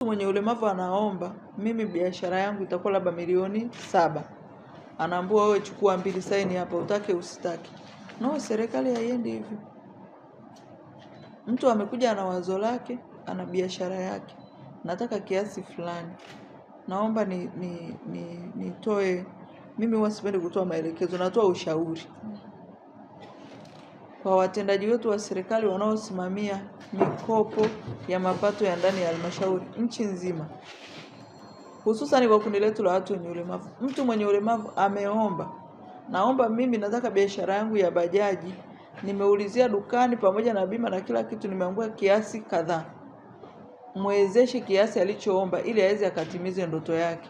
Mwenye ulemavu anaomba, mimi biashara yangu itakuwa labda milioni 7. Anaambiwa wewe chukua 2 saini hapa, utake usitake. No, serikali haiendi hivyo. Mtu amekuja na wazo lake, ana biashara yake. Nataka kiasi fulani. Naomba nitoe, mimi huwa sipendi kutoa maelekezo, natoa ushauri. Kwa watendaji wetu wa serikali wanaosimamia mikopo ya mapato ya ndani ya halmashauri nchi nzima. Hususan kwa kundi letu la watu wenye ulemavu. Mtu mwenye ulemavu ameomba. Naomba mimi nataka biashara yangu ya bajaji. Nimeulizia dukani pamoja na bima na kila kitu, nimeambiwa kiasi kadhaa. Mwezeshe kiasi alichoomba ili aweze akatimize ndoto yake.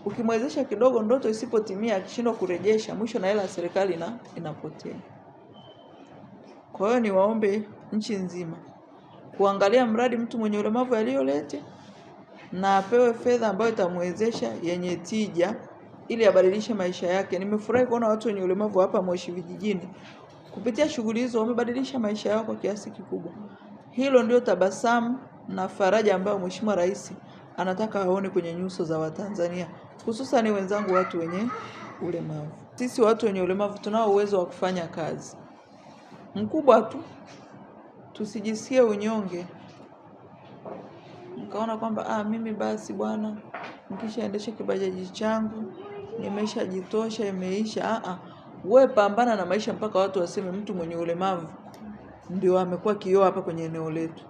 Ukimwezesha kidogo, ndoto isipotimia, akishindwa kurejesha, mwisho na hela ya serikali inapotea. Kwa hiyo niwaombe nchi nzima kuangalia mradi mtu mwenye ulemavu aliyolete na apewe fedha ambayo itamwezesha yenye tija ili abadilishe maisha yake. Nimefurahi kuona watu wenye ulemavu hapa Moshi vijijini kupitia shughuli hizo wamebadilisha maisha yao kwa kiasi kikubwa. Hilo ndio tabasamu na faraja ambayo Mheshimiwa Rais anataka aone kwenye nyuso za Watanzania, hususan wenzangu watu wenye ulemavu. Sisi watu wenye ulemavu tunao uwezo wa kufanya kazi mkubwa tu, tusijisikie unyonge. Nikaona kwamba mimi basi bwana, nikishaendesha kibajaji changu nimeshajitosha, imeisha. Wewe pambana na maisha mpaka watu waseme mtu mwenye ulemavu ndio amekuwa kioo hapa kwenye eneo letu.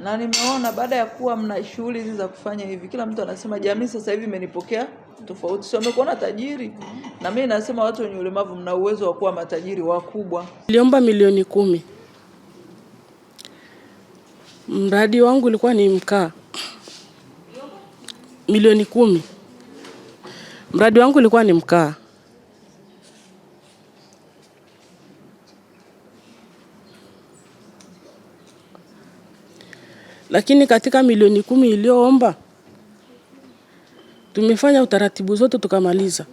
Na nimeona baada ya kuwa mna shughuli hizi za kufanya hivi, kila mtu anasema jamii sasa hivi imenipokea tofauti. Sio wamekuona tajiri. Na mimi nasema watu wenye ulemavu mna uwezo wa kuwa matajiri wakubwa. Niliomba milioni 10. Mradi wangu ulikuwa ni mkaa. Milioni 10. Mradi wangu ulikuwa ni mkaa. Lakini katika milioni 10 iliyoomba, tumefanya utaratibu zote tukamaliza.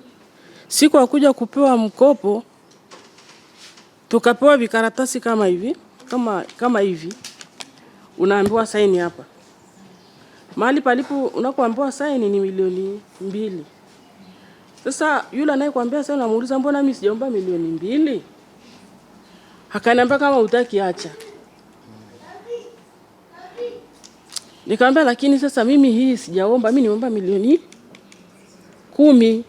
Siku ya kuja kupewa mkopo, tukapewa vikaratasi kama hivi, kama hivi. Unaambiwa saini hapa. Mahali palipo unapoambiwa saini ni milioni 2. Sasa yule anayekuambia saini unamuuliza mbona mimi sijaomba milioni 2? Akaniambia kama hutaki acha. Nikamwambia lakini sasa mimi hii sijaomba, mimi niomba milioni 10.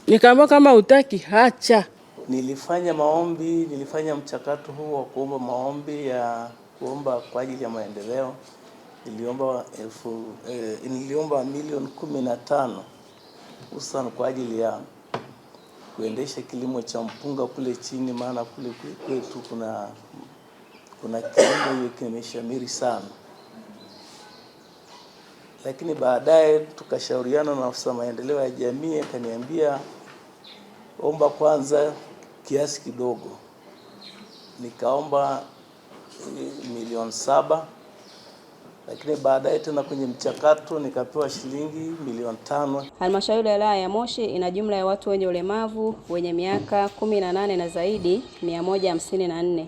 Nikamwambia kama hutaki acha. Nilifanya mchakato huu wa kuomba maombi ya kuomba kwa ajili ya maendeleo. Niliomba milioni 15 hususan kwa ajili ya kuendesha kilimo cha mpunga kule chini, maana kule kwetu kuna kilimo hiyo kimeshamiri sana. Lakini baadaye tukashauriana na afisa maendeleo ya jamii, akaniambia omba kwanza kiasi kidogo. Nikaomba milioni 7. Lakini baadaye tena kwenye mchakato nikapewa shilingi milioni 5. Halmashauri ya wilaya ya Moshi ina jumla ya watu wenye ulemavu wenye miaka 18 na zaidi 154,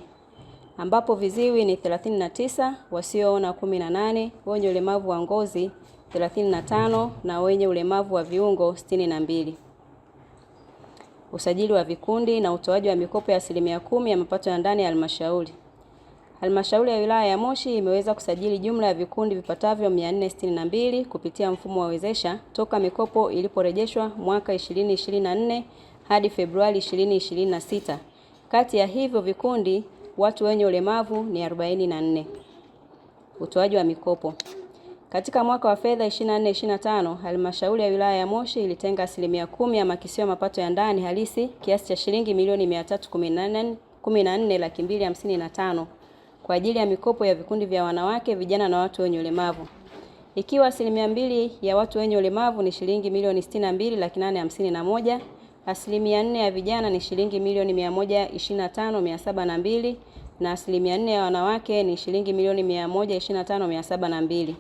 ambapo viziwi ni 39, wasioona 18, wenye ulemavu wa ngozi 35 na wenye ulemavu wa viungo 62. Usajili wa vikundi na utoaji wa mikopo ya 10% ya mapato ya ndani ya halmashauri. Halmashauri ya wilaya ya Moshi imeweza kusajili jumla ya vikundi vipatavyo 462 kupitia mfumo wa wezesha toka mikopo iliporejeshwa mwaka 2024 hadi Februari 2026. Kati ya hivyo vikundi watu wenye ulemavu ni 44. Utoaji wa mikopo. Katika mwaka wa fedha 24-25, halmashauri ya wilaya ya Moshi ilitenga 10% ya makisio ya mapato ya ndani halisi kiasi cha shilingi milioni 314,255 kwa ajili ya mikopo ya vikundi vya wanawake, vijana na watu wenye ulemavu. Ikiwa 2% ya watu wenye ulemavu ni shilingi milioni 62,851, 4% ya vijana ni shilingi milioni 125,702 na 4% ya wanawake ni shilingi milioni 125,702.